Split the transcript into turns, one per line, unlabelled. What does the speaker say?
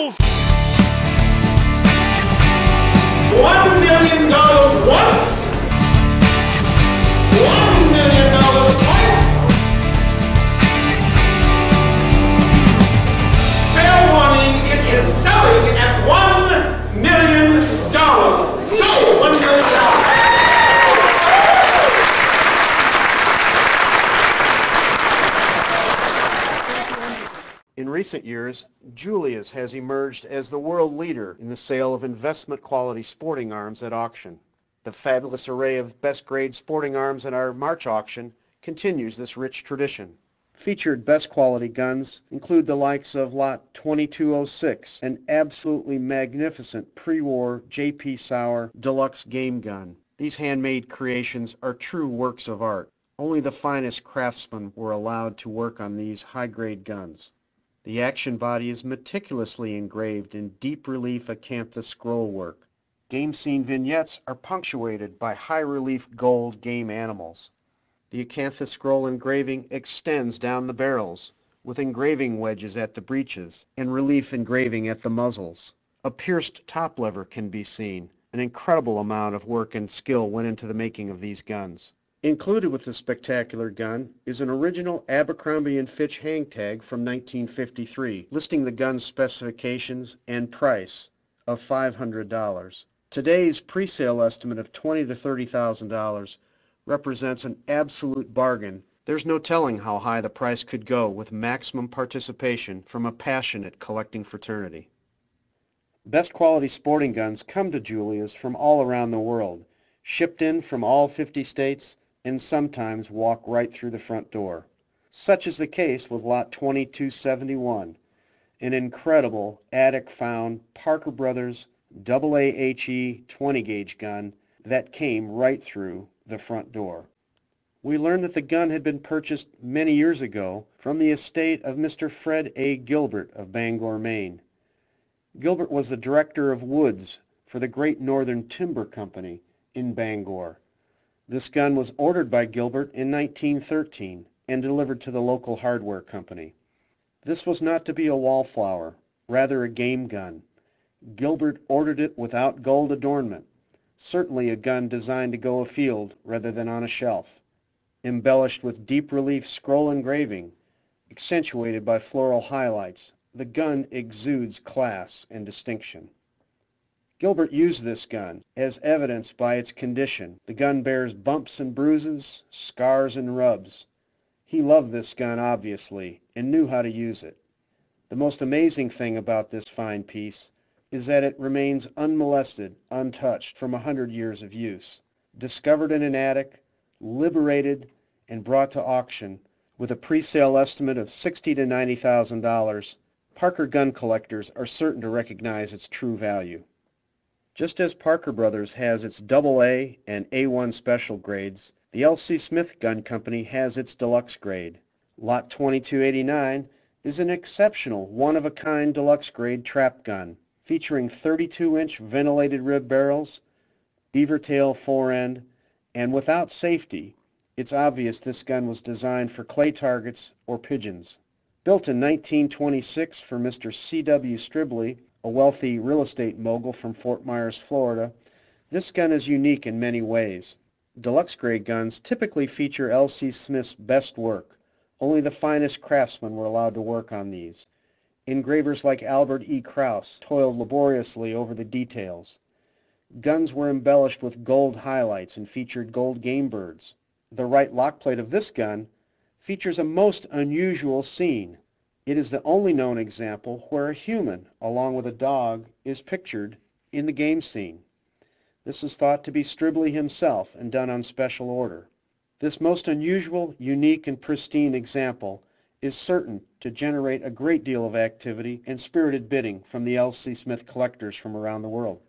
Bills!
$1 million once, $1 million twice. Fair warning, it is selling at $1 million. So, $1 million.
In recent years, Julia's has emerged as the world leader in the sale of investment quality sporting arms at auction. The fabulous array of best grade sporting arms at our March auction continues this rich tradition. Featured best quality guns include the likes of Lot 2206, an absolutely magnificent pre-war J.P. Sauer deluxe game gun. These handmade creations are true works of art. Only the finest craftsmen were allowed to work on these high-grade guns. The action body is meticulously engraved in deep relief acanthus scroll work. Game scene vignettes are punctuated by high-relief gold game animals. The acanthus scroll engraving extends down the barrels, with engraving wedges at the breeches and relief engraving at the muzzles. A pierced top lever can be seen. An incredible amount of work and skill went into the making of these guns. Included with the spectacular gun is an original Abercrombie & Fitch hang tag from 1953, listing the gun's specifications and price of $500. Today's pre-sale estimate of $20,000 to $30,000 represents an absolute bargain. There's no telling how high the price could go with maximum participation from a passionate collecting fraternity. Best quality sporting guns come to Julia's from all around the world, shipped in from all 50 states, and sometimes walk right through the front door. Such is the case with Lot 2271, an incredible attic-found Parker Brothers AAHE 20-gauge gun that came right through the front door. We learned that the gun had been purchased many years ago from the estate of Mr. Fred A. Gilbert of Bangor, Maine. Gilbert was the director of woods for the Great Northern Timber Company in Bangor. This gun was ordered by Gilbert in 1913 and delivered to the local hardware company. This was not to be a wallflower, rather a game gun. Gilbert ordered it without gold adornment, certainly a gun designed to go afield rather than on a shelf. Embellished with deep relief scroll engraving, accentuated by floral highlights, the gun exudes class and distinction. Gilbert used this gun, as evidenced by its condition. The gun bears bumps and bruises, scars and rubs. He loved this gun, obviously, and knew how to use it. The most amazing thing about this fine piece is that it remains unmolested, untouched from 100 years of use. Discovered in an attic, liberated, and brought to auction with a pre-sale estimate of $60,000 to $90,000, Parker gun collectors are certain to recognize its true value. Just as Parker Brothers has its AA and A1 special grades, the L.C. Smith Gun Company has its deluxe grade. Lot 2289 is an exceptional, one-of-a-kind deluxe grade trap gun, featuring 32-inch ventilated rib barrels, beaver tail fore-end, and without safety, it's obvious this gun was designed for clay targets or pigeons. Built in 1926 for Mr. C.W. Stribley, a wealthy real estate mogul from Fort Myers, Florida, this gun is unique in many ways. Deluxe grade guns typically feature L.C. Smith's best work. Only the finest craftsmen were allowed to work on these. Engravers like Albert E. Krause toiled laboriously over the details. Guns were embellished with gold highlights and featured gold game birds. The right lock plate of this gun features a most unusual scene. It is the only known example where a human, along with a dog, is pictured in the game scene. This is thought to be Stribley himself and done on special order. This most unusual, unique, and pristine example is certain to generate a great deal of activity and spirited bidding from the L.C. Smith collectors from around the world.